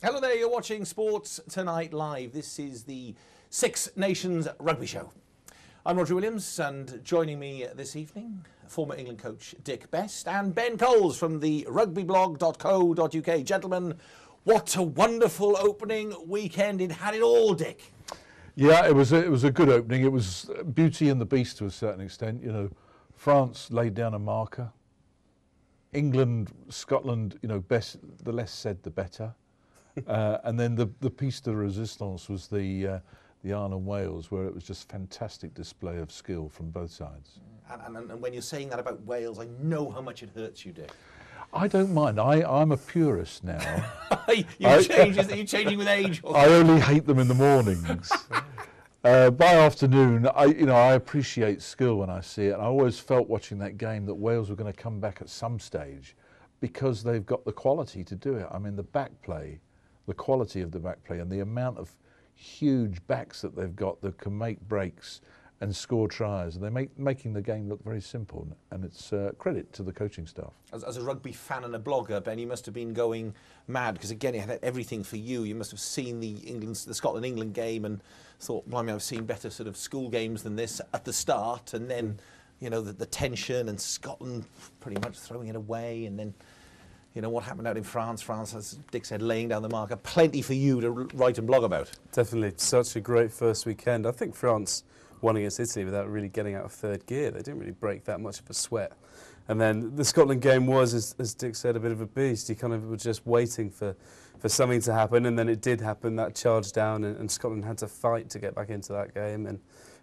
Hello there, you're watching Sports Tonight Live. This is the Six Nations Rugby Show. I'm Rhodri Williams, and joining me this evening, former England coach Dick Best and Ben Coles from the rugbyblog.co.uk. Gentlemen, what a wonderful opening weekend. It had it all, Dick. Yeah, it was a good opening. It was Beauty and the Beast to a certain extent. You know, France laid down a marker. England, Scotland, you know, the less said the better. And then the piece de resistance was the Ireland Wales, where it was just fantastic display of skill from both sides. And when you're saying that about Wales, I know how much it hurts you, Dick. I don't mind. I'm a purist now. Are you changing with age? I only hate them in the mornings. By afternoon, I appreciate skill when I see it. And I always felt watching that game that Wales were going to come back at some stage because they've got the quality to do it. I mean, the back play, the quality of the back play and the amount of huge backs that they've got that can make breaks and score tries. They're making the game look very simple, and it's credit to the coaching staff. As a rugby fan and a blogger, Ben, you must have been going mad because, again, it had everything for you. You must have seen the Scotland-England game and thought, blimey, I've seen better sort of school games than this at the start, and then, you know, the tension and Scotland pretty much throwing it away, and then, you know, what happened out in France. France, as Dick said, laying down the marker. Plenty for you to write and blog about. Definitely. Such a great first weekend. I think France won against Italy without really getting out of third gear. They didn't really break that much of a sweat. And then the Scotland game was, as Dick said, a bit of a beast. You kind of were just waiting for something to happen, and then it did happen, that charge down, and Scotland had to fight to get back into that game, and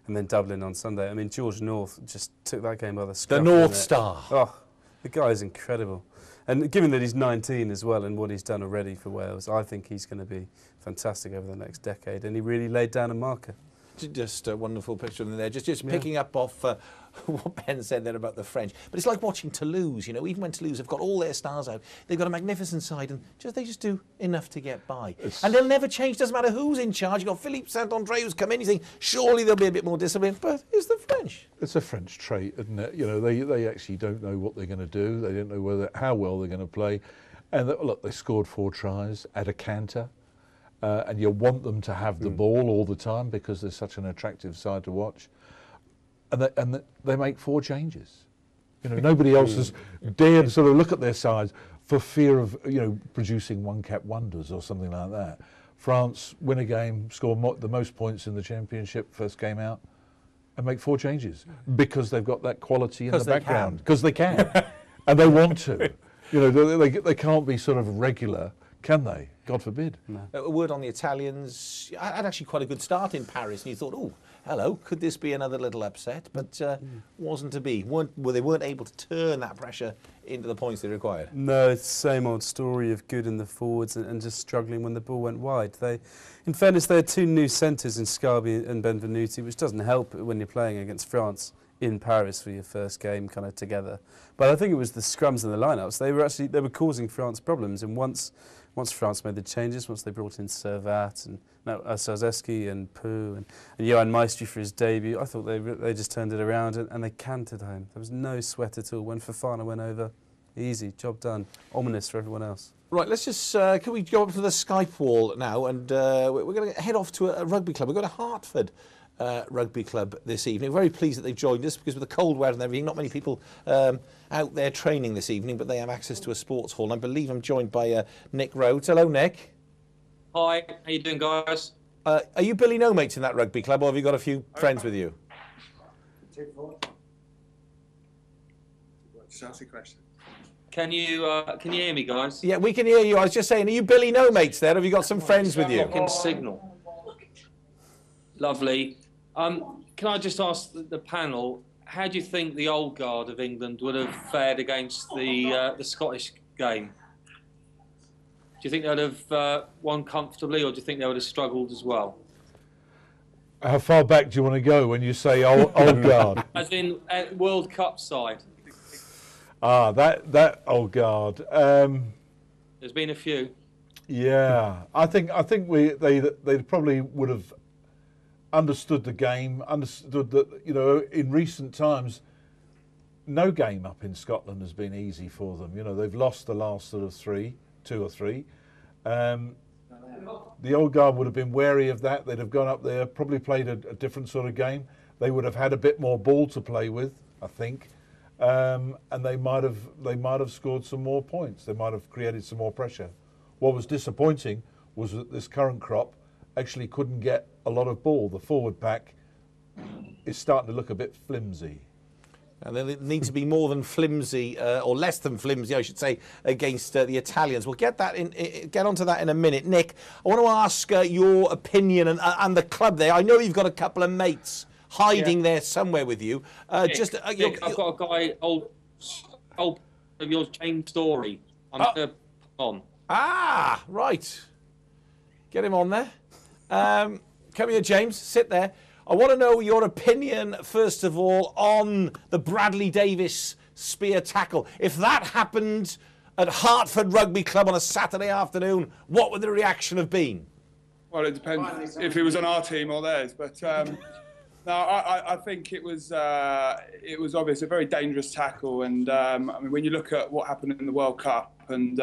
then Dublin on Sunday. I mean, George North just took that game by the scruff. The North Star. Oh, the guy is incredible. And given that he's 19 as well and what he's done already for Wales, I think he's going to be fantastic over the next decade, and he really laid down a marker. Just a wonderful picture of them there. Just picking up off what Ben said there about the French. But it's like watching Toulouse, you know, even when Toulouse have got all their stars out, they've got a magnificent side, and they just do enough to get by. And they'll never change, doesn't matter who's in charge. You've got Philippe Saint-André who's come in, you think, surely there'll be a bit more discipline, but it's the French. It's a French trait, isn't it? You know, they actually don't know what they're going to do. They don't know how well they're going to play. And look, they scored 4 tries at a canter. And you want them to have the ball all the time because they're such an attractive side to watch. And they make 4 changes. You know, nobody else has dared sort of look at their sides for fear of, you know, producing one-cap wonders or something like that. France win a game, score the most points in the championship, first game out, and make 4 changes because they've got that quality in the background. Because they can. And they want to. You know, they can't be sort of regular, can they? God forbid. No. A word on the Italians. I had actually quite a good start in Paris, and you thought, oh, hello, could this be another little upset? But wasn't to be. They weren't able to turn that pressure into the points they required. No, it's the same old story of good in the forwards and just struggling when the ball went wide. In fairness, they had 2 new centres in Scarby and Benvenuti, which doesn't help when you're playing against France in Paris for your first game kind of together. But I think it was the scrums and the lineups. They were causing France problems, and once France made the changes, once they brought in Servat and Sarzeski and Poo and Johan Maestri for his debut, I thought they just turned it around and they cantered home. There was no sweat at all. When Fofana went over, easy, job done. Ominous for everyone else. Right, let's just, can we go up to the Skype wall now, and we're going to head off to a rugby club. We've got a Hertford Rugby Club this evening. Very pleased that they've joined us because with the cold weather and everything, not many people out there training this evening, but they have access to a sports hall. And I believe I'm joined by Nick Rhodes. Hello, Nick. Hi, how you doing, guys? Are you Billy No Mates in that rugby club, or have you got a few friends with you? Just ask a question. Can you hear me, guys? Yeah, we can hear you. I was just saying, are you Billy No Mates there? Have you got some friends with you? Blocking signal. Lovely. Can I just ask the panel, how do you think the old guard of England would have fared against the Scottish game? Do you think they'd have won comfortably, or do you think they would have struggled as well? How far back do you want to go when you say old guard? As in World Cup side. That old guard. There's been a few. Yeah, I think they probably would have understood the game, understood that, you know, in recent times, no game up in Scotland has been easy for them. You know, they've lost the last sort of 2 or 3. The old guard would have been wary of that. They'd have gone up there, probably played a different sort of game. They would have had a bit more ball to play with, I think, and they might have scored some more points. They might have created some more pressure. What was disappointing was that this current crop actually couldn't get a lot of ball. The forward pack is starting to look a bit flimsy. And then it needs to be more than flimsy, or less than flimsy, I should say, against the Italians. We'll get onto that in a minute. Nick, I want to ask your opinion and the club there. I know you've got a couple of mates hiding there somewhere with you. Nick, I've got a guy, old of yours, James Story. On. Ah, right. Get him on there. Come here, James. Sit there. I want to know your opinion, first of all, on the Bradley Davis spear tackle. If that happened at Hertford Rugby Club on a Saturday afternoon, what would the reaction have been? Well, it depends if it was on our team or theirs. But no, I think it was obvious, a very dangerous tackle. And I mean, when you look at what happened in the World Cup, and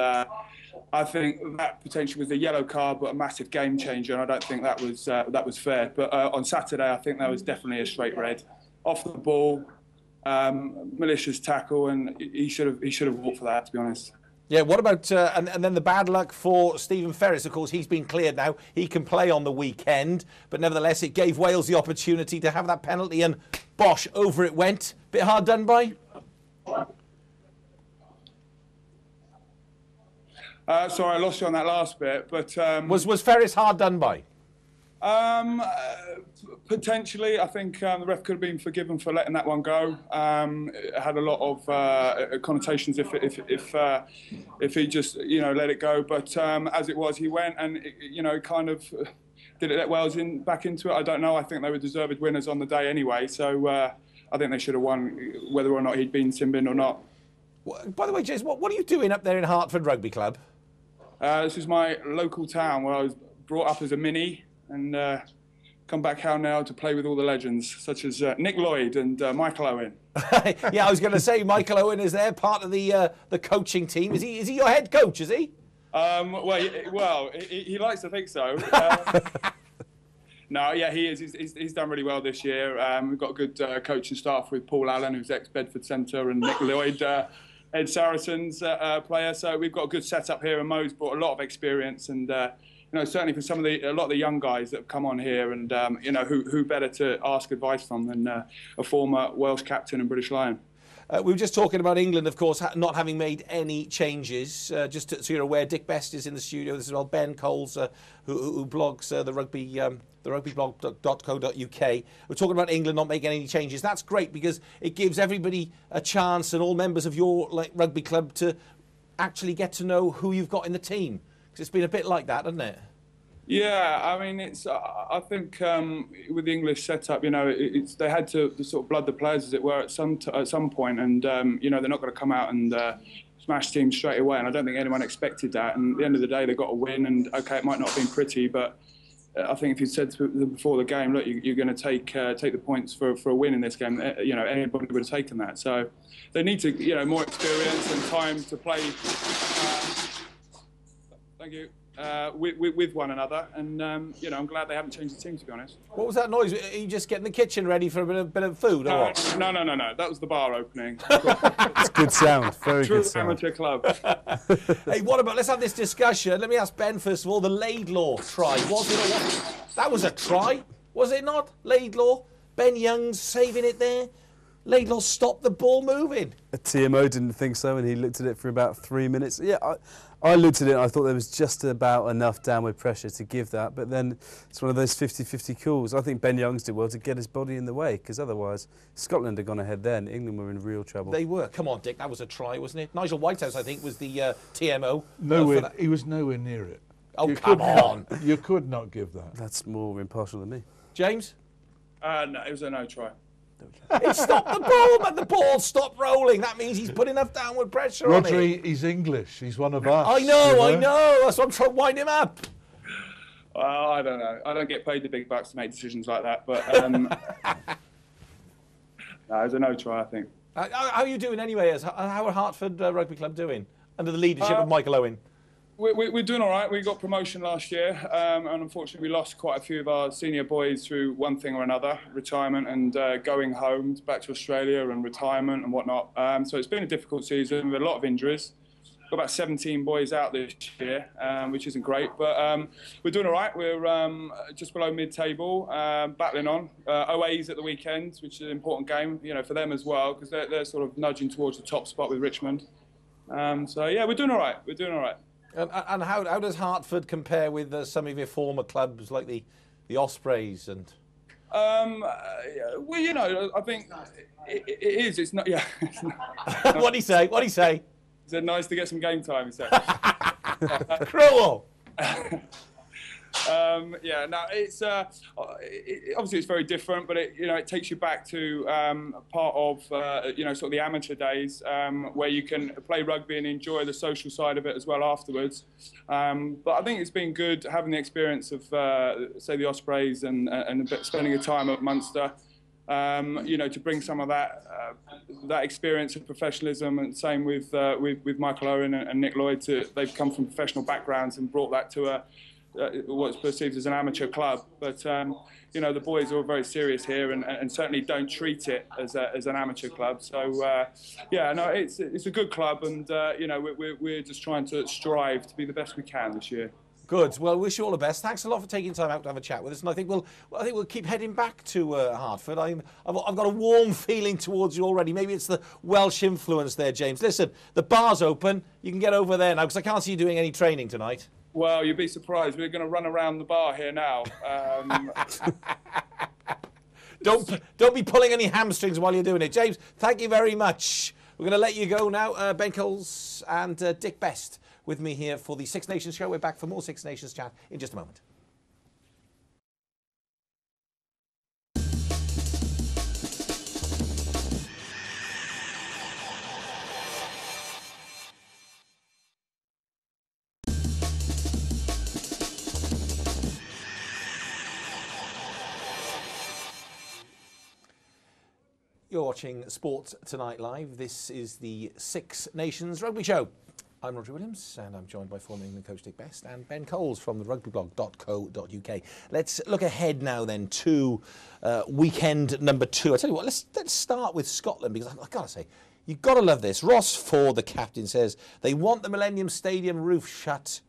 I think that potentially was a yellow card, but a massive game changer. And I don't think that was fair. But on Saturday, I think that was definitely a straight red, off the ball, malicious tackle, and he should have walked for that, to be honest. Yeah. What about and then the bad luck for Stephen Ferris? Of course, he's been cleared now. He can play on the weekend, but nevertheless, it gave Wales the opportunity to have that penalty, and bosh, over it went. Bit hard done by. Sorry, I lost you on that last bit, but Was Ferris hard done by? Potentially, I think the ref could have been forgiven for letting that one go. It had a lot of connotations if he just let it go. But as it was, he went and kind of did it let Wales back into it. I don't know. I think they were deserved winners on the day anyway. So I think they should have won, whether or not he'd been sin-binned or not. By the way, James, what are you doing up there in Hertford Rugby Club? This is my local town where I was brought up as a mini and come back here now to play with all the legends, such as Nick Lloyd and Michael Owen. Yeah, I was going to say Michael Owen is there, part of the coaching team. Is he your head coach? Is he? Well, he likes to think so. No, yeah, he is. He's done really well this year. We've got a good coaching staff with Paul Allen, who's ex-Bedford Centre, and Nick Lloyd, Ed Saracens player. So we've got a good setup here, and Mo's brought a lot of experience, and certainly for a lot of the young guys that have come on here, and who better to ask advice from than a former Welsh captain and British Lion. We were just talking about England, of course, not having made any changes. Just so you're aware, Dick Best is in the studio. This is well Ben Coles, who blogs the rugbyblog.co.uk. We're talking about England not making any changes. That's great because it gives everybody a chance, and all members of your rugby club, to actually get to know who you've got in the team. Because it's been a bit like that, hasn't it? Yeah, I mean, I think with the English setup, they had to sort of blood the players, as it were, at some point, and they're not going to come out and smash teams straight away. And I don't think anyone expected that. And at the end of the day, they got a win. And okay, it might not have been pretty, but I think if you said to them before the game, look, you're going to take the points for a win in this game, anybody would have taken that. So they need to, more experience and time to play. Thank you. With one another, and I'm glad they haven't changed the team, to be honest. What was that noise? Are you just getting the kitchen ready for a bit of food, or what? No. That was the bar opening. It's good sound, very good sound. Amateur club. Hey, what about? Let's have this discussion. Let me ask Ben first of all. The Laidlaw try, was it or what? That was a try, was it not? Laidlaw, Ben Youngs saving it there. Laidlaw stopped the ball moving. TMO didn't think so, and he looked at it for about 3 minutes. Yeah, I looked at it and I thought there was just about enough downward pressure to give that, but then it's one of those 50-50 calls. I think Ben Youngs did well to get his body in the way, because otherwise Scotland had gone ahead then. England were in real trouble. They were. Come on, Dick, that was a try, wasn't it? Nigel Whitehouse, I think, was the TMO. He was nowhere near it. Oh, come on. You could not give that. That's more impartial than me. James? No, it was a no try. It stopped the ball, but the ball stopped rolling. That means he's put enough downward pressure on it. Rhodri, he's English. He's one of us. I know. That's why I'm trying to wind him up. Well, I don't know. I don't get paid the big bucks to make decisions like that, but no, it was a no try, I think. How are you doing anyway? How are Hertford Rugby Club doing under the leadership of Michael Owen? We're doing all right. We got promotion last year, and unfortunately we lost quite a few of our senior boys through one thing or another, retirement and going home back to Australia and retirement and whatnot. So it's been a difficult season with a lot of injuries. Got about 17 boys out this year, which isn't great, but we're doing all right. We're just below mid-table, battling on. OA's at the weekend, which is an important game, for them as well, because they're sort of nudging towards the top spot with Richmond. So yeah, we're doing all right. We're doing all right. And how does Hertford compare with some of your former clubs like the Ospreys and? Well, I think it is. It's not. Yeah. It's not. What'd he say? What'd he say? He said, "Nice to get some game time." He said. Cruel. Yeah, no, it's obviously it's very different, but it takes you back to part of sort of the amateur days where you can play rugby and enjoy the social side of it as well afterwards. But I think it's been good having the experience of say the Ospreys and spending a time at Munster. To bring some of that experience of professionalism, and same with Michael Owen and Nick Lloyd. They've come from professional backgrounds and brought that to what's perceived as an amateur club, but the boys are all very serious here and certainly don't treat it as an amateur club. So it's a good club, and we're just trying to strive to be the best we can this year. Good. Well, wish you all the best. Thanks a lot for taking time out to have a chat with us, and I think we'll keep heading back to Hertford. I've got a warm feeling towards you already. Maybe it's the Welsh influence there, James. Listen, the bar's open. You can get over there now because I can't see you doing any training tonight. Well, you'd be surprised. We're going to run around the bar here now. Don't be pulling any hamstrings while you're doing it. James, thank you very much. We're going to let you go now. Ben Coles and Dick Best with me here for the Six Nations show. We're back for more Six Nations chat in just a moment. You're watching Sports Tonight Live. This is the Six Nations Rugby Show. I'm Rhodri Williams, and I'm joined by former England coach Dick Best and Ben Coles from the rugbyblog.co.uk. Let's look ahead now then to weekend number 2. I tell you what, let's start with Scotland, because I've got to say, you've got to love this. Ross Ford, the captain, says they want the Millennium Stadium roof shut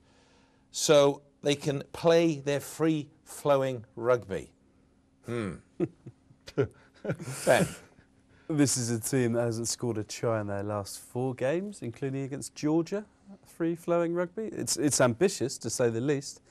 so they can play their free-flowing rugby. Ben. This is a team that hasn't scored a try in their last 4 games, including against Georgia. Free-flowing rugby. It's ambitious, to say the least.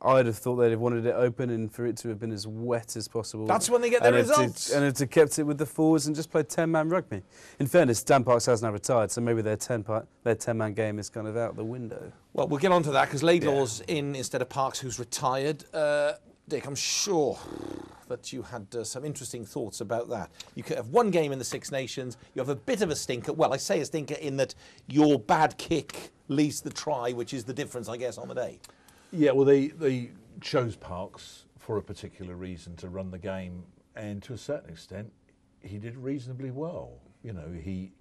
I'd have thought they'd have wanted it open and for it to have been as wet as possible. That's when they get their results. And to kept it with the forwards and just played 10-man rugby. In fairness, Dan Parks has now retired, so maybe their 10-man game is kind of out the window. Well, we'll get on to that because Laidlaw's in instead of Parks, who's retired. Dick, I'm sure that you had some interesting thoughts about that. You could have one game in the Six Nations. You have a bit of a stinker. Well, I say a stinker in that your bad kick leads to the try, which is the difference, I guess, on the day. Yeah, well, they chose Parks for a particular reason to run the game, and to a certain extent, he did reasonably well. He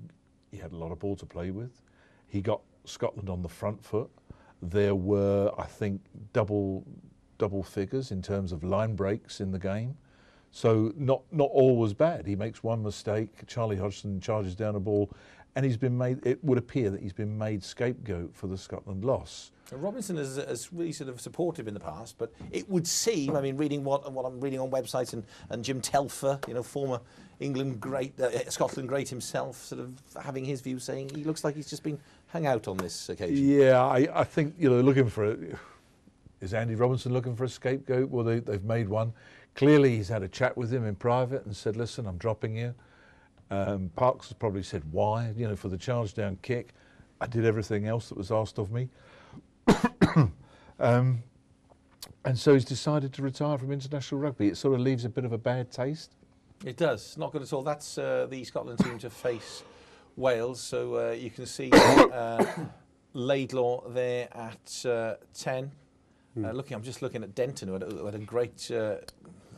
had a lot of ball to play with. He got Scotland on the front foot. There were, I think, double figures in terms of line breaks in the game. So not all was bad. He makes one mistake. Charlie Hodgson charges down a ball, and it would appear that he's been made scapegoat for the Scotland loss. Robinson is really sort of supportive in the past, but it would seem, reading what I'm reading on websites and Jim Telfer, former England great, Scotland great himself, sort of having his view, saying he looks like he's just been hung out on this occasion. Yeah, I think, looking for it. Is Andy Robinson looking for a scapegoat? Well, they've made one. Clearly, he's had a chat with him in private and said, listen, I'm dropping you. Parks has probably said, why? For the charge down kick. I did everything else that was asked of me. And so he's decided to retire from international rugby. It sort of leaves a bit of a bad taste. It does. Not good at all. That's the Scotland team to face Wales. So you can see Laidlaw there at 10. I'm just looking at Denton, who had a great,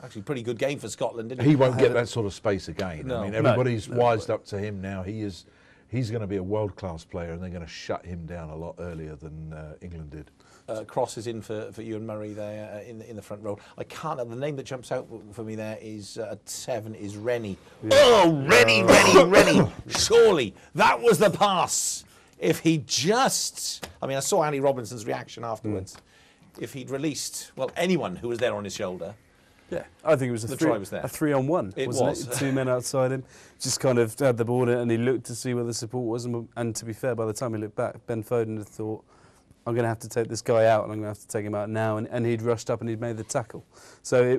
actually pretty good game for Scotland, didn't he? He won't get that sort of space again. No. Everybody's wised up to him now. He is he's going to be a world-class player, and they're going to shut him down a lot earlier than England did. Cross is in for Ewan Murray there in the front row. I can't. The name that jumps out for me there is at 7 is Rennie. Yeah. Oh, Rennie! Surely that was the pass. If he just, I mean, I saw Andy Robinson's reaction afterwards. If he'd released, well, anyone who was there on his shoulder. Yeah, I think it was a 3-on-1. It was. 2 men outside him. Just kind of had the ball in it, and he looked to see where the support was. And to be fair, by the time he looked back, Ben Foden had thought, I'm going to have to take this guy out, and I'm going to have to take him out now. And he'd rushed up and he'd made the tackle. So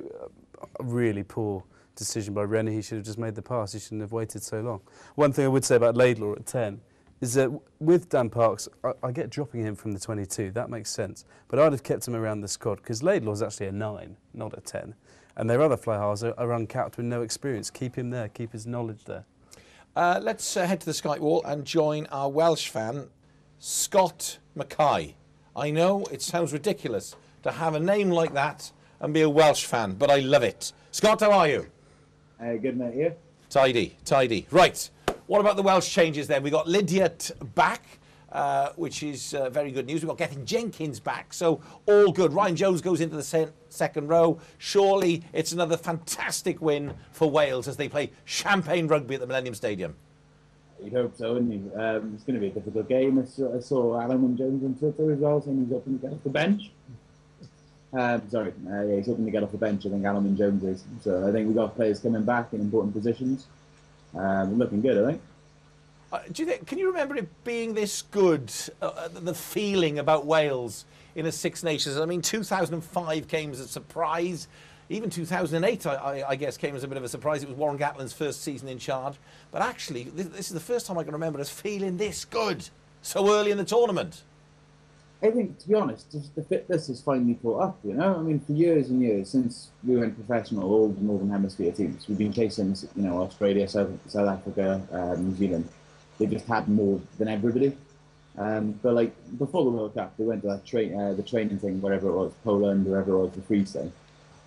a really poor decision by Rennie. He should have just made the pass. He shouldn't have waited so long. One thing I would say about Laidlaw at 10 is that with Dan Parks, I get dropping him from the 22. That makes sense. But I'd have kept him around the squad, because Laidlaw's actually a 9, not a 10. And their other fly halves are uncapped with no experience. Keep him there. Keep his knowledge there. Let's head to the Skype wall and join our Welsh fan, Scott Mackay. I know it sounds ridiculous to have a name like that and be a Welsh fan, but I love it. Scott, how are you? Good, mate, you? Tidy. Right. What about the Welsh changes then? We got Lydiat back, which is very good news. We've got Gethin Jenkins back, so all good. Ryan Jones goes into the second row. Surely it's another fantastic win for Wales as they play Champagne Rugby at the Millennium Stadium. You'd hope so, wouldn't you? It's going to be a difficult game. I saw Alan Jones on Twitter as well, saying he's hoping to get off the bench. He's hoping to get off the bench, I think Alan Jones is. So I think we've got players coming back in important positions. Looking good, I think. Do you think? Can you remember it being this good? The feeling about Wales in a Six Nations. I mean, 2005 came as a surprise. Even 2008, I guess, came as a bit of a surprise. It was Warren Gatland's first season in charge. But actually, this is the first time I can remember us feeling this good so early in the tournament. I think, to be honest, just the fitness has finally caught up, you know? I mean, for years and years, since we went professional, all the Northern Hemisphere teams, we've been chasing, Australia, South Africa, New Zealand. They just had more than everybody. But, like, before the World Cup, they went to that the training thing, wherever it was, Poland, wherever it was, the freestyle.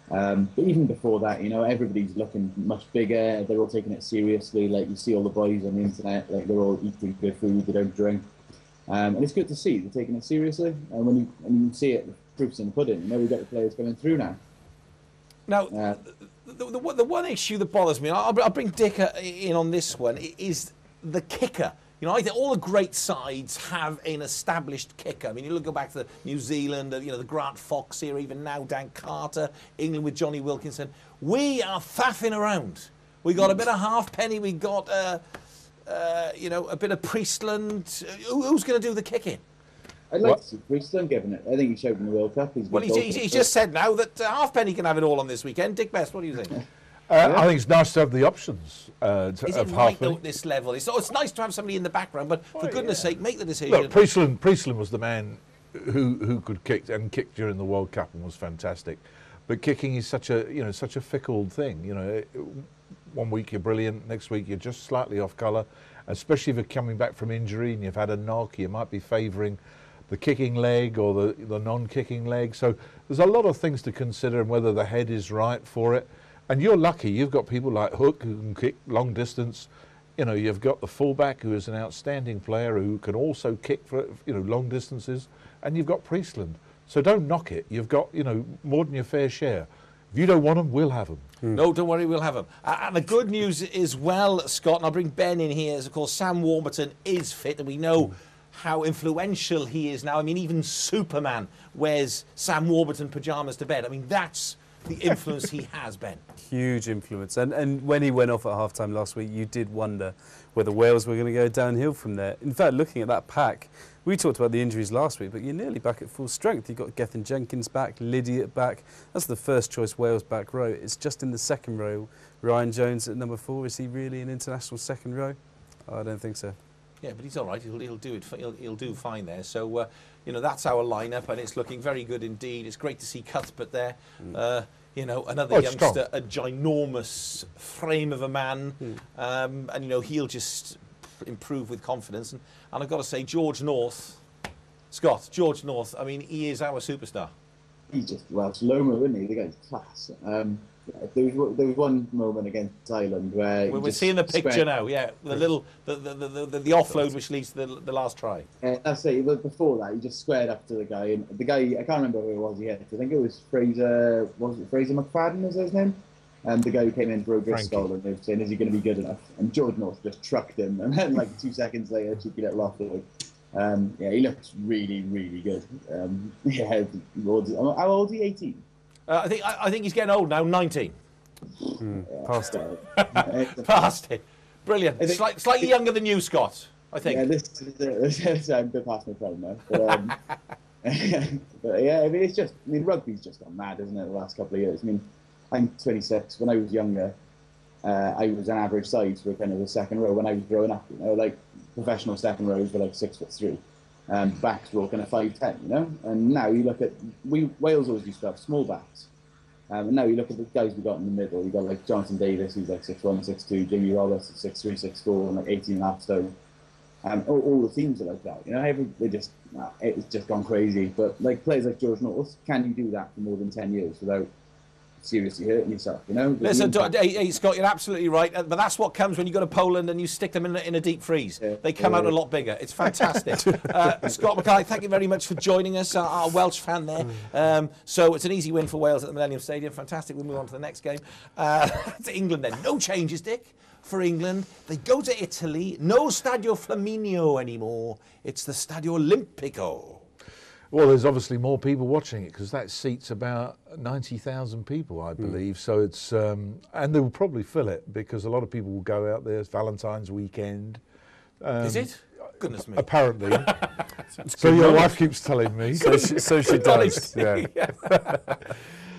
But even before that, everybody's looking much bigger. They're all taking it seriously. Like, you see all the boys on the internet, like, they're all eating good food, they don't drink. And it's good to see they're taking it seriously. And when you see it, the proof's in the pudding. We've got the players coming through now. Now, the one issue that bothers me, I'll bring Dick in on this one, is the kicker. I think all the great sides have an established kicker. I mean, you go back to New Zealand, the Grant Fox era, even now Dan Carter, England with Johnny Wilkinson. We are faffing around. We got a bit of Halfpenny, we got a bit of Priestland. Who's going to do the kicking? I'd like to see Priestland giving it. I think he showed in the World Cup. He's just said now that Halfpenny can have it all on this weekend. Dick Best, what do you think? I think it's nice to have the options Is it right though at this level? It's nice to have somebody in the background, but for goodness sake, make the decision. Look, Priestland was the man who could kick and kicked during the World Cup and was fantastic. But kicking is such a fickle thing. One week you're brilliant, next week you're just slightly off colour. Especially if you're coming back from injury and you've had a knock, you might be favouring the kicking leg or the non-kicking leg. So there's a lot of things to consider and whether the head is right for it. And you're lucky, you've got people like Hook who can kick long distance. You've got the fullback who is an outstanding player who can also kick for long distances. And you've got Priestland. So don't knock it. You've got more than your fair share. If you don't want them, we'll have them. No, don't worry, we'll have them. And the good news is, well, Scott, and I'll bring Ben in here, is of course Sam Warburton is fit, and we know how influential he is now. I mean, even Superman wears Sam Warburton pyjamas to bed. I mean, that's the influence he has, Ben. Huge influence. And when he went off at half-time last week, you did wonder whether Wales were going to go downhill from there. In fact, looking at that pack, we talked about the injuries last week, but you're nearly back at full strength. You've got Gethin Jenkins back, Lydiat back. That's the first choice Wales back row. It's just in the second row. Ryan Jones at number 4. Is he really an international second row? I don't think so. Yeah, but he's all right. He'll do it. He'll do fine there. So that's our lineup, and it's looking very good indeed. It's great to see Cuthbert there. Another youngster, strong. a ginormous frame of a man, and he'll just improve with confidence. And I've got to say, George North. I mean, he is our superstar. He's just Welsh Loma, isn't he? The guy's class. There was one moment against Thailand where we're seeing the picture now. Yeah, the little the offload which leads to the last try. That's it. But before that, he just squared up to the guy, and the guy, I can't remember who it was he hit. I think it was Fraser. Was it Fraser McFadden? Is that his name? And the guy who came in for O'Driscoll, and they were saying, "Is he going to be good enough?" And George North just trucked him, and then like 2 seconds later, cheeky little offload. Yeah, he looked really, really good. Yeah, how old is he? 18. I think he's getting old now. 19. Past it. Past it. Brilliant. Slightly younger than you, Scott. I think. Yeah, this is I'm a bit past my prime now. But yeah, I mean, it's just. I mean, rugby's just gone mad, isn't it? The last couple of years. I mean, I'm 26. When I was younger, I was an average size for kind of the second row when I was growing up. You know, like professional second rows were like 6'3". Backs were all kind of 5'10", you know. And now you look at Wales always used to have small backs. And now you look at the guys we got in the middle. You got like Jonathan Davis, who's like 6'1", 6'2", Jamie Roberts is 6'3", 6'4", and like 18.5 stone. All the teams are like that, you know. It's just gone crazy. But like players like George North, can you do that for more than 10 years without seriously hurting yourself, you know? Listen, hey, Scott, you're absolutely right. But that's what comes when you go to Poland and you stick them in a deep freeze. Yeah, they come out a lot bigger. It's fantastic. Scott Mackay, thank you very much for joining us, our Welsh fan there. So it's an easy win for Wales at the Millennium Stadium. Fantastic. We'll move on to the next game. To England then. No changes, Dick, for England. They go to Italy. No Stadio Flaminio anymore. It's the Stadio Olimpico. Well, there's obviously more people watching it because that seats about 90,000 people, I believe. So it's, and they will probably fill it because a lot of people will go out there. It's Valentine's weekend. Is it? Goodness me. Apparently. So your wife keeps telling me. So she does. Yeah.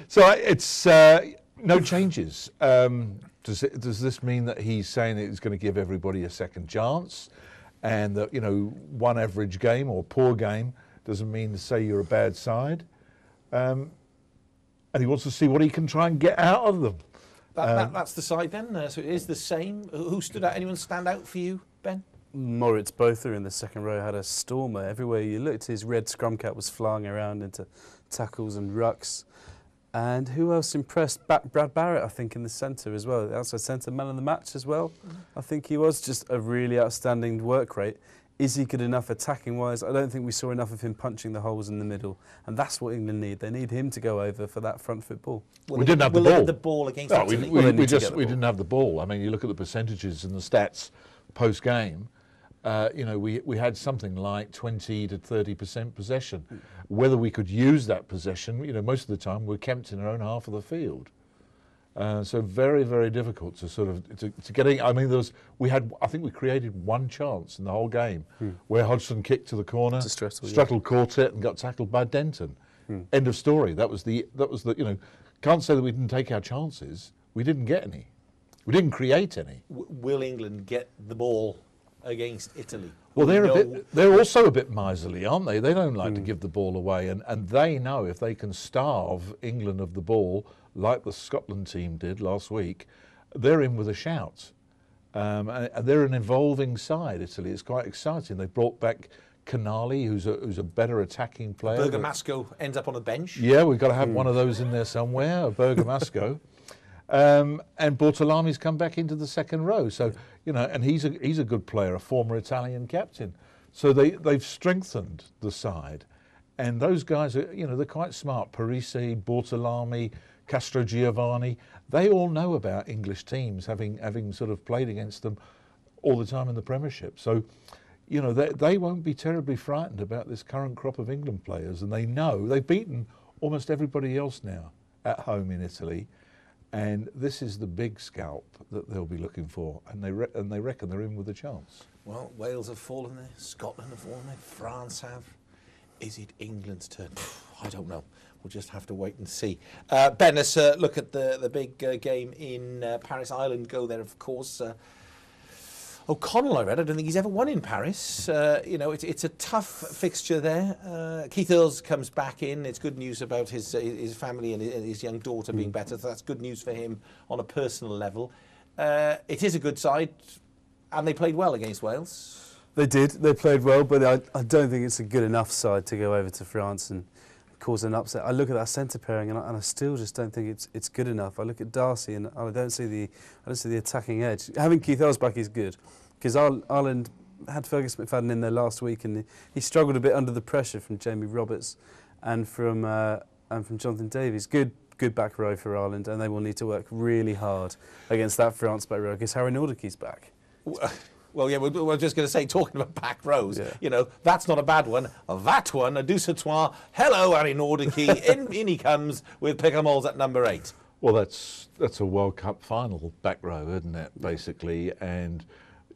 So it's no changes. Does this mean that he's saying that he's going to give everybody a second chance, and that, you know, one average game or poor game doesn't mean to say you're a bad side, and he wants to see what he can try and get out of them. That's the side then. So it is the same. Who stood out? Anyone stand out for you, Ben? Moritz Botha in the second row had a stormer. Everywhere you looked, his red scrum cap was flying around into tackles and rucks. And who else impressed? Brad Barrett, I think, in the centre as well. The outside centre, man of the match as well. I think he was just a really outstanding work rate. Is he good enough attacking-wise? I don't think we saw enough of him punching the holes in the middle. And that's what England need. They need him to go over for that front foot ball. We didn't have the ball. The ball against no, we didn't have the ball. I mean, you look at the percentages and the stats post-game. You know, we had something like 20 to 30% possession. Whether we could use that possession, you know, most of the time we're camped in our own half of the field. So very, very difficult to sort of to get in. I mean, I think we created one chance in the whole game where Hodgson kicked to the corner, Struttle caught it and got tackled by Denton. End of story. That was the you know, can't say that we didn't take our chances. We didn't get any. We didn't create any. Will England get the ball against Italy? Well, they're also a bit miserly, aren't they? They don't like to give the ball away, and they know if they can starve England of the ball, like the Scotland team did last week, they're in with a shout. And they're an evolving side, Italy. It's quite exciting. They brought back Canali, who's a better attacking player. Bergamasco ends up on the bench. Yeah, we've got to have one of those in there somewhere, a Bergamasco. And Bortolami's come back into the second row. So, you know, and he's a good player, a former Italian captain. So they've strengthened the side. And those guys are, you know, they're quite smart. Parisi, Bortolami, Castro Giovanni, they all know about English teams, having sort of played against them all the time in the Premiership. So, you know, they won't be terribly frightened about this current crop of England players. And they know they've beaten almost everybody else now at home in Italy. And this is the big scalp that they'll be looking for, and they reckon they're in with a chance. Well, Wales have fallen there, Scotland have fallen there, France have. Is it England's turn? I don't know. We'll just have to wait and see. Ben, let's look at the big game in Paris. Ireland go there, of course. O'Connell, I read, I don't think he's ever won in Paris. You know, it's a tough fixture there. Keith Earls comes back in. It's good news about his family and his young daughter being better. So that's good news for him on a personal level. It is a good side, and they played well against Wales. They did. They played well, but I don't think it's a good enough side to go over to France and cause an upset. I look at that centre pairing and I still just don't think it's good enough. I look at Darcy and I don't see the attacking edge. Having Keith Earls back is good, because Ireland had Fergus McFadden in there last week and he struggled a bit under the pressure from Jamie Roberts and from Jonathan Davies. Good back row for Ireland, and they will need to work really hard against that France back row because Harry Nordique's back. Well, yeah, we're just going to say, talking about back rows, you know, that's not a bad one. That one, a Douce-Tois. Hello, Harry Nordique. in he comes with Picamoles at number 8. Well, that's a World Cup final back row, isn't it, basically? And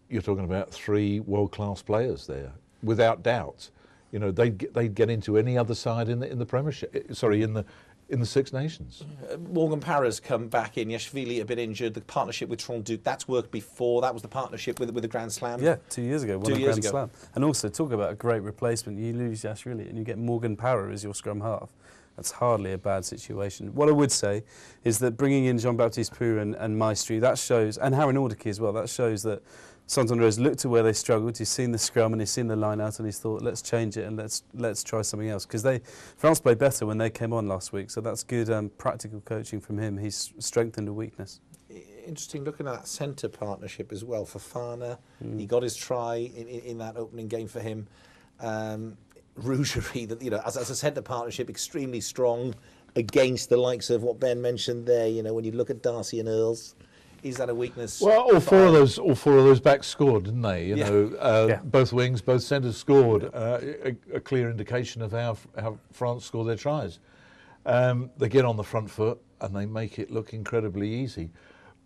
you're talking about 3 world-class players there, without doubt. You know, they'd get into any other side in the Premiership. Sorry, in the Six Nations. Morgan Parra's come back in. Yashvili a bit injured. The partnership with Tron Duke, that's worked before. That was the partnership with the Grand Slam. Yeah, 2 years ago, won a Grand Slam. And also, talk about a great replacement. You lose Yashvili and you get Morgan Parra as your scrum half. That's hardly a bad situation. What I would say is that bringing in Jean-Baptiste Pou and Maestri, that shows, and Harry Nordique as well, that shows that Santonder's looked to where they struggled. He's seen the scrum and he's seen the line out and he's thought, let's change it and let's try something else. Because France played better when they came on last week, so that's good practical coaching from him. He's strengthened a weakness. Interesting looking at that centre partnership as well. Fofana, he got his try in that opening game for him. Rhodri, that, you know, as a centre partnership, extremely strong against the likes of what Ben mentioned there. You know, when you look at Darcy and Earls. Is that a weakness? Well, all four of those backs scored, didn't they? You know, both wings, both centres scored. A clear indication of how France score their tries. They get on the front foot and they make it look incredibly easy.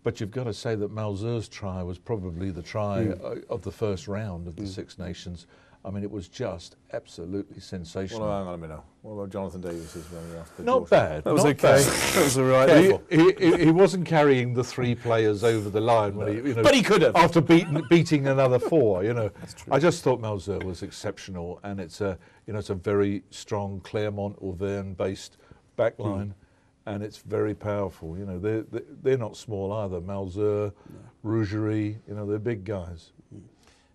But you've got to say that Malzer's try was probably the try of the first round of the Six Nations. I mean, it was just absolutely sensational. Well, hang on a minute. What about Jonathan Davis's running after? Not bad. That was okay. That was all right. He wasn't carrying the 3 players over the line, when he, you know, but he could have. After beating another 4. You know, I just thought Malzer was exceptional, and it's a very strong Clermont Auvergne-based backline, and it's very powerful. You know, they're not small either. Malzer, Rhodri, you know, they're big guys.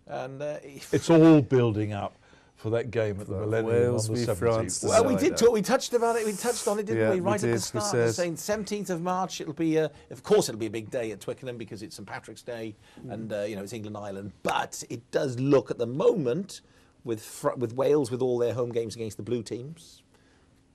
And it's all building up for that game at the Millennium Wales on the 17th. Well, we did talk. We touched about it. We touched on it, didn't we? Right at the start, saying 17th of March. It'll be, of course, it'll be a big day at Twickenham because it's St Patrick's Day, and you know, it's England Ireland. But it does look at the moment with Wales with all their home games against the blue teams.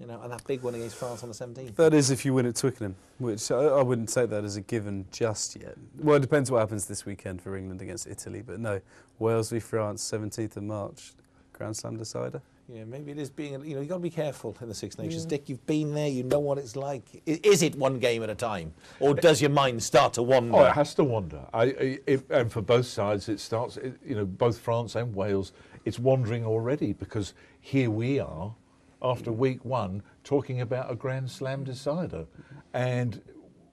You know, and that big one against France on the 17th. That is if you win at Twickenham, which I wouldn't take that as a given just yet. Well, it depends what happens this weekend for England against Italy, but no, Wales v France, 17th of March, Grand Slam decider. Yeah, maybe it is being, you know, you've got to be careful in the Six Nations. Dick, you've been there, you know what it's like. Is it one game at a time? Or does your mind start to wander? Oh, it has to wander. And for both sides, it starts, you know, both France and Wales, it's wandering already, because here we are, after week 1, talking about a Grand Slam decider. And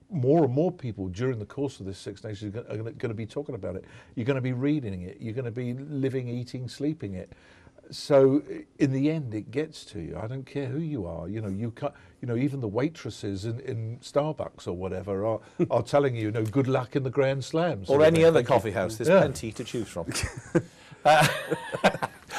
more people during the course of this Six Nations are going to be talking about it. You're going to be reading it. You're going to be living, eating, sleeping it. So in the end, it gets to you. I don't care who you are. You know, you can't, you know, even the waitresses in Starbucks or whatever are telling you, know, good luck in the Grand Slams. Or any other coffee house. There's plenty to choose from.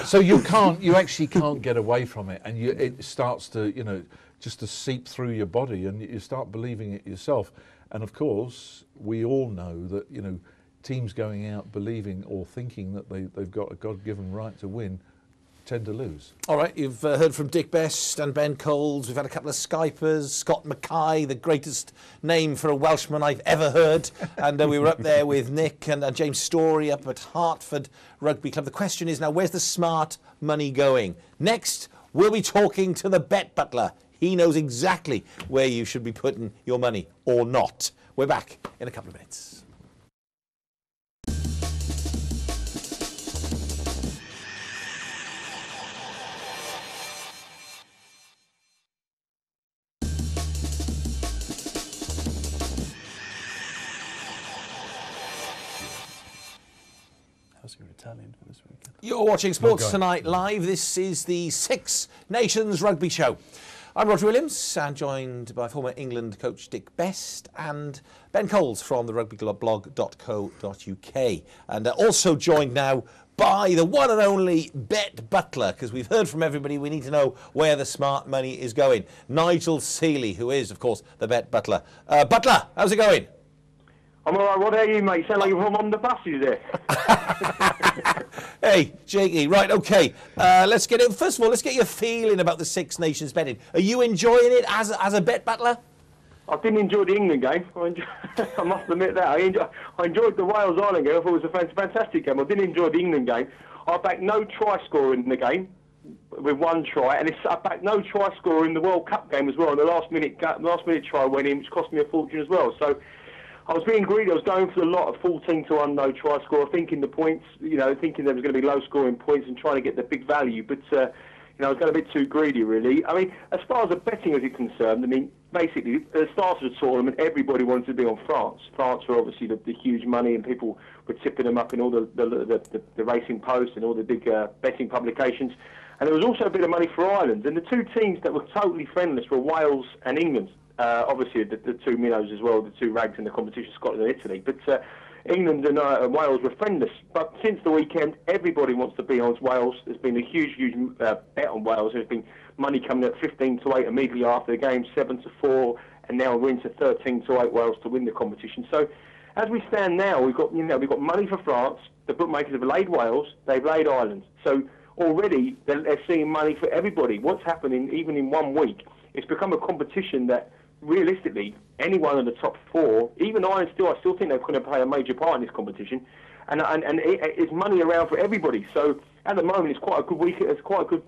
So you actually can't get away from it, and it starts to, you know, just to seep through your body, and you start believing it yourself. And of course, we all know that, you know, teams going out believing or thinking that they've got a God-given right to win tend to lose. All right, you've heard from Dick Best and Ben Coles. We've had a couple of Skypers. Scott Mackay, the greatest name for a Welshman I've ever heard. And we were up there with Nick and James Story up at Hertford Rugby Club. The question is now, where's the smart money going? Next, we'll be talking to the Bet Butler. He knows exactly where you should be putting your money or not. We're back in a couple of minutes. Italian for this weekend. You're watching Sports Tonight Live. This is the Six Nations Rugby Show. I'm Rhodri Williams, and joined by former England coach Dick Best and Ben Coles from the rugbyblog.co.uk. And also joined now by the one and only Bet Butler, because we've heard from everybody, we need to know where the smart money is going. Nigel Seeley, who is, of course, the Bet Butler. Butler, how's it going? I'm all right. What are you, mate? Sound like you're on the buses there. Hey, Jakey. Right, okay. Let's get it. First of all, let's get your feeling about the Six Nations betting. Are you enjoying it as a Bet Butler? I didn't enjoy the England game. I must admit that. I enjoyed the Wales-Ireland game. I thought it was a fantastic game. I didn't enjoy the England game. I backed no try scorer in the game with one try, and I backed no try scorer in the World Cup game as well. And the last minute try went in, which cost me a fortune as well. So I was being greedy. I was going for a lot of 14-1 no try scorer, thinking the points, thinking there was going to be low scoring points and trying to get the big value. But I was going a bit too greedy, really. I mean, as far as the betting is concerned, I mean, basically, at the start of the tournament, everybody wanted to be on France. France were obviously the huge money, and people were tipping them up in all the Racing Post and all the big betting publications. And there was also a bit of money for Ireland. And the two teams that were totally friendless were Wales and England. Obviously, the two minnows as well, the two rags in the competition, Scotland and Italy. But England and Wales were friendless. But since the weekend, everybody wants to be on Wales. There's been a huge bet on Wales. There's been money coming at 15-8 immediately after the game, 7-4, and now we're into 13-8 Wales to win the competition. So, as we stand now, we've got money for France. The bookmakers have laid Wales. They've laid Ireland. So already they're seeing money for everybody. What's happening, even in 1 week, it's become a competition that, realistically, anyone in the top four, even Ireland I still think they're going to play a major part in this competition, and it's money around for everybody. So at the moment, it's quite a good week. It's quite a good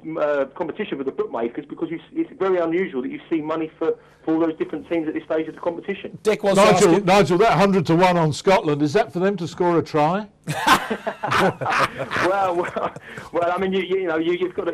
competition for the bookmakers, because it's very unusual that you see money for all those different teams at this stage of the competition. Dick wants Nigel, that 100-1 on Scotland, is that for them to score a try? well, I mean, you've got to.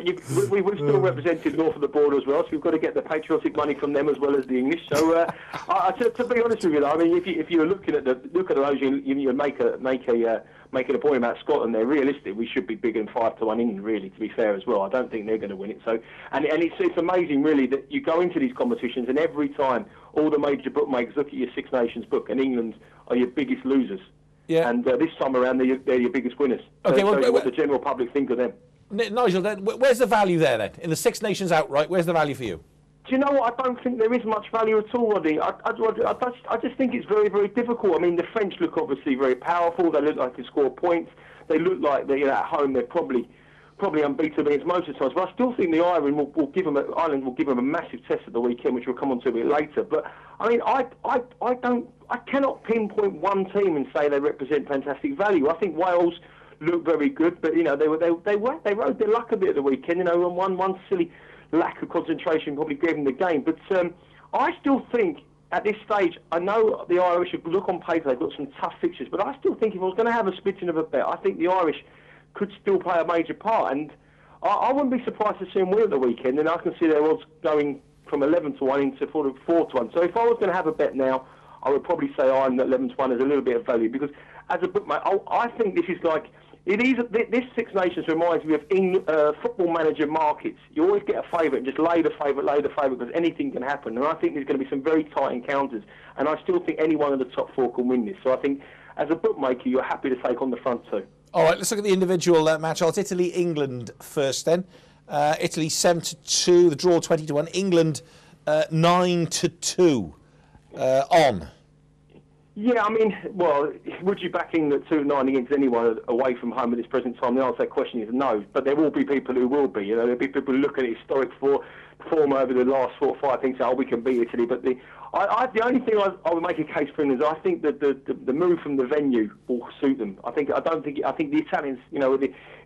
We've still represented north of the border as well, so we've got to get the patriotic money from them as well as the English. So, to be honest with you, I mean, if you're looking at those, you making a point about Scotland there. Realistically, we should be bigger than 5-1 England. Really, to be fair as well, I don't think they're going to win it. So, and it's amazing really that you go into these competitions, and every time all the major bookmakers look at your Six Nations book, and England are your biggest losers. Yeah. And this time around, they're your biggest winners. Okay, so what the general public think of them. Nigel, where's the value there then? In the Six Nations outright, where's the value for you? Do you know what? I don't think there is much value at all, Roddy. I just think it's very, very difficult. I mean, the French look obviously very powerful. They look like they can score points. They look like at home they're probably unbeatable against most of the times. But I still think the Ireland will give them a massive test at the weekend, which we'll come on to a bit later. But I mean, I cannot pinpoint one team and say they represent fantastic value. I think Wales look very good, but they rode their luck a bit at the weekend. And one silly lack of concentration probably gave them the game. But I still think at this stage, I know the Irish, look on paper, they've got some tough fixtures, but I still think if I was going to have a splitting of a bet, I think the Irish could still play a major part. And I wouldn't be surprised to see them win at the weekend, and I can see their odds going from 11-1 into 4-1. So if I was going to have a bet now, I would probably say Ireland at 11-1 is a little bit of value, because as a bookmaker, I think this is like, this Six Nations reminds me of football manager markets. You always get a favourite and just lay the favourite, because anything can happen. And I think there's going to be some very tight encounters. And I still think any one of the top four can win this. So I think as a bookmaker, you're happy to take on the front two. All right, let's look at the individual match odds. Italy-England first then. Italy 7-2, the draw 20-1. England 9-2 on. Yeah, I mean, well, would you back England 2-9 against anyone away from home at this present time? The answer to that question is no. But there will be people who will be. There'll be people who look at historic form over the last 4 or 5 things. Oh, we can beat Italy. But the only thing I would make a case for is I think that the move from the venue will suit them. I think the Italians, in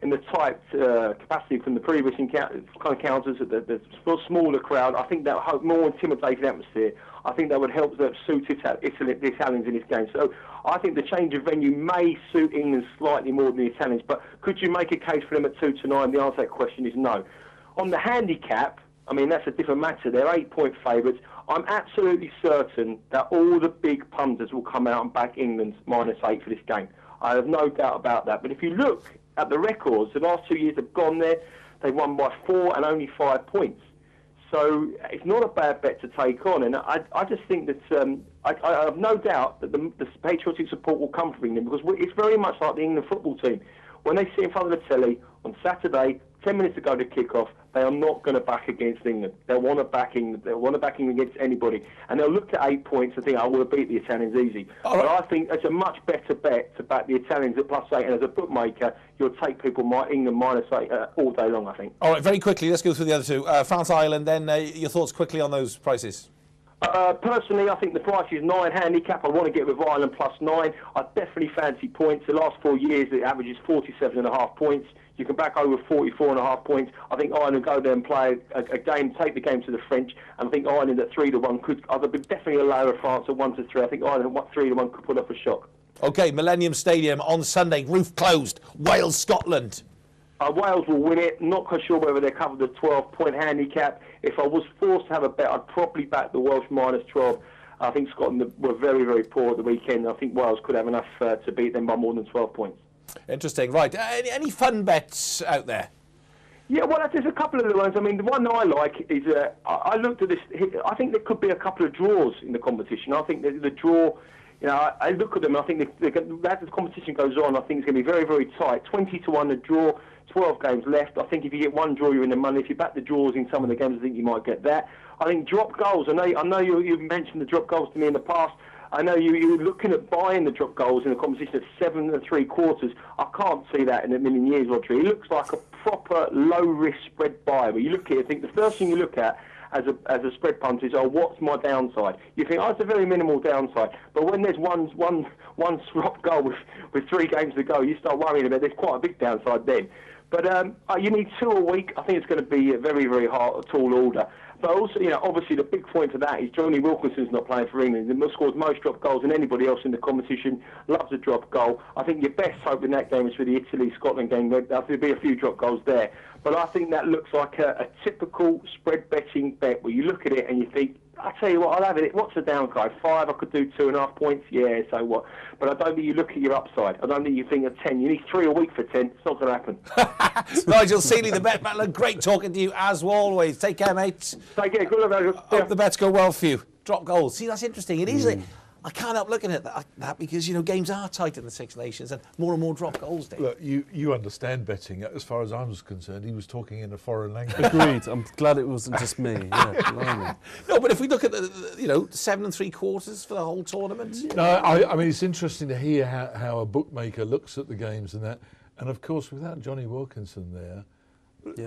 the tight capacity from the previous encounters, the smaller crowd, I think that more intimidating atmosphere. I think that would help suit the Italians in this game. So I think the change of venue may suit England slightly more than the Italians. But could you make a case for them at 2-9? The answer to that question is no. On the handicap, I mean, that's a different matter. They're 8-point favourites. I'm absolutely certain that all the big punters will come out and back England -8 for this game. I have no doubt about that. But if you look at the records, the last 2 years have gone there. They won by 4 and only 5 points. So it's not a bad bet to take on. And I just think that I have no doubt that the patriotic support will come from England, because it's very much like the England football team. when they sit in front of the telly on Saturday, 10 minutes to go to kick-off, they are not going to back against England. They'll want to back England. They'll want to back England against anybody. And they'll look at 8 points and think, I will beat the Italians easy. But I think it's a much better bet to back the Italians at +8. And as a bookmaker, you'll take people England -8 all day long, I think. All right, very quickly, let's go through the other two. France, Ireland, then your thoughts quickly on those prices. Personally, I think the price is 9 handicap. I want to get with Ireland +9. I definitely fancy points. The last 4 years, the average is 47.5 points. You can back over 44.5 points. I think Ireland go there and play a game, take the game to the French, and I think Ireland at 3-1 could. I'd be definitely a lower France at 1-3. I think Ireland at 3-1 could put up a shock. Okay, Millennium Stadium on Sunday, roof closed. Wales, Scotland. Wales will win it. Not quite sure whether they're covered the 12-point handicap. If I was forced to have a bet, I'd probably back the Welsh -12. I think Scotland were very, very poor at the weekend. I think Wales could have enough to beat them by more than 12 points. Interesting. Right. Any fun bets out there? Yeah, well, there's a couple of the ones. I mean, the one I like is, I looked at this, I think there could be a couple of draws in the competition. I think the draw, you know, I look at them, I think as the competition goes on, I think it's going to be very, very tight. 20-1 a draw, 12 games left. I think if you get one draw, you're in the money. If you back the draws in some of the games, I think you might get that. I think drop goals, I know you've mentioned the drop goals to me in the past. I know you're looking at buying the drop goals in the competition at 7 3/4. I can't see that in a million years, Rhodri. It looks like a proper low-risk spread buy. Where you look at it, I think the first thing you look at as a spread punt is, what's my downside? You think, it's a very minimal downside. But when there's one drop goal with 3 games to go, you start worrying about there's quite a big downside then. But you need 2 a week. I think it's going to be a very, very tall order. But also, you know, obviously the big point of that is Johnny Wilkinson's not playing for England. He scores most drop goals than anybody else in the competition. Loves a drop goal. I think your best hope in that game is for the Italy-Scotland game. There'll be a few drop goals there. But I think that looks like a typical spread betting bet where you look at it and you think, I tell you what, I'll have it. What's the downside? 5, I could do 2.5 points. Yeah, so what? But I don't think you look at your upside. I don't think you think of 10. You need 3 a week for 10. It's not going to happen. Nigel Seeley, the Bet Butler. Great talking to you as always. Take care, mate. Take care. Good luck. Hope the bets go well for you. Drop goals. See, that's interesting. It is. I can't help looking at that because, you know, games are tight in the Six Nations and more drop goals, Dave. Look, you understand betting. As far as I was concerned, he was talking in a foreign language. Agreed. I'm glad it wasn't just me. Yeah, no, but if we look at the 7 3/4 for the whole tournament. No, I mean, it's interesting to hear how a bookmaker looks at the games and that. And of course, without Johnny Wilkinson there,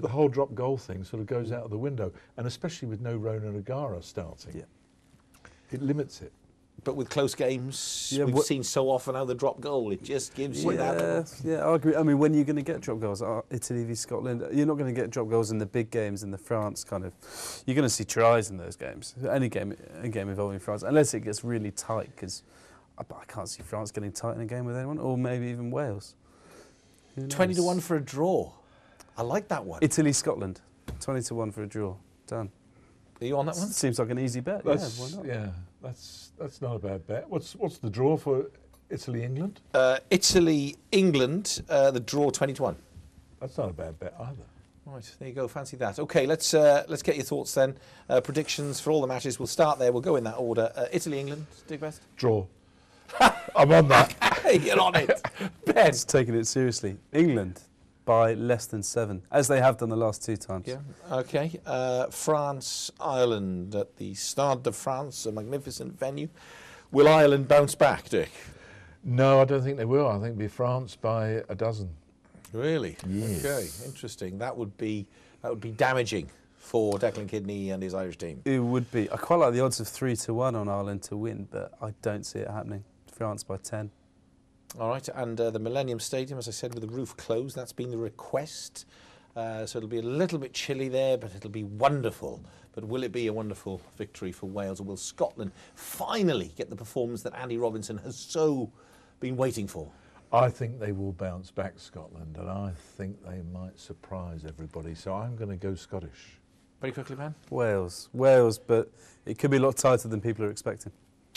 the whole drop goal thing sort of goes out of the window. And especially with no Ronan O'Gara starting, it limits it. But with close games, we've seen so often how the drop goal, it just gives you that. Yeah, I agree. I mean, when are you going to get drop goals? Italy v Scotland, you're not going to get drop goals in the big games, in the France kind of. You're going to see tries in those games. Any game involving France, unless it gets really tight, because I can't see France getting tight in a game with anyone, or maybe even Wales. 20-1 for a draw. I like that one. Italy, Scotland, 20-1 for a draw. Done. Are you on that one? Seems like an easy bet. Why not? Yeah, that's not a bad bet. What's the draw for Italy, England? Italy, England, the draw 20-1. That's not a bad bet either. Right, there you go. Fancy that. Okay, let's get your thoughts then. Predictions for all the matches. We'll start there. We'll go in that order. Italy, England. Dig best. Draw. I'm on that. Hey, get on it. Ben. It's taking it seriously. England by less than 7, as they have done the last 2 times. Yeah. Okay. France, Ireland at the Stade de France, a magnificent venue. Will Ireland bounce back, Dick? No, I don't think they will. I think it'll be France by 12. Really? Yes. Okay. Interesting. That would be damaging for Declan Kidney and his Irish team. It would be. I quite like the odds of 3-1 on Ireland to win, but I don't see it happening. France by 10. All right, and the Millennium Stadium, as I said, with the roof closed, that's been the request. So it'll be a little bit chilly there, but it'll be wonderful. But will it be a wonderful victory for Wales, or will Scotland finally get the performance that Andy Robinson has so been waiting for? I think they will bounce back, Scotland, and I think they might surprise everybody. So I'm going to go Scottish. Very quickly, man. Wales, but it could be a lot tighter than people are expecting.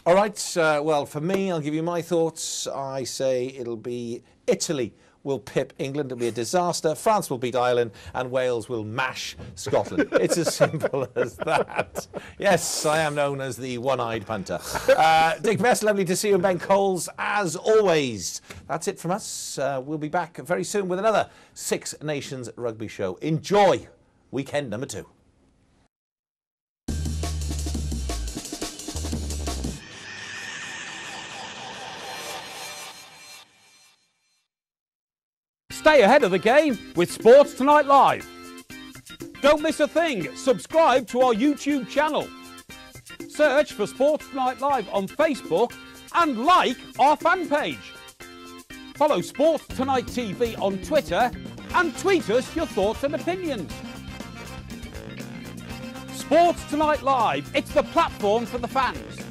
All right, well, for me, I'll give you my thoughts. I say it'll be Italy will pip England. It'll be a disaster. France will beat Ireland and Wales will mash Scotland. It's as simple as that. Yes, I am known as the one-eyed punter. Dick Best, lovely to see you, Ben Coles, as always. That's it from us. We'll be back very soon with another Six Nations Rugby show. Enjoy weekend number 2. Stay ahead of the game with Sports Tonight Live. Don't miss a thing. Subscribe to our YouTube channel. Search for Sports Tonight Live on Facebook and like our fan page. Follow Sports Tonight TV on Twitter and tweet us your thoughts and opinions. Sports Tonight Live, it's the platform for the fans.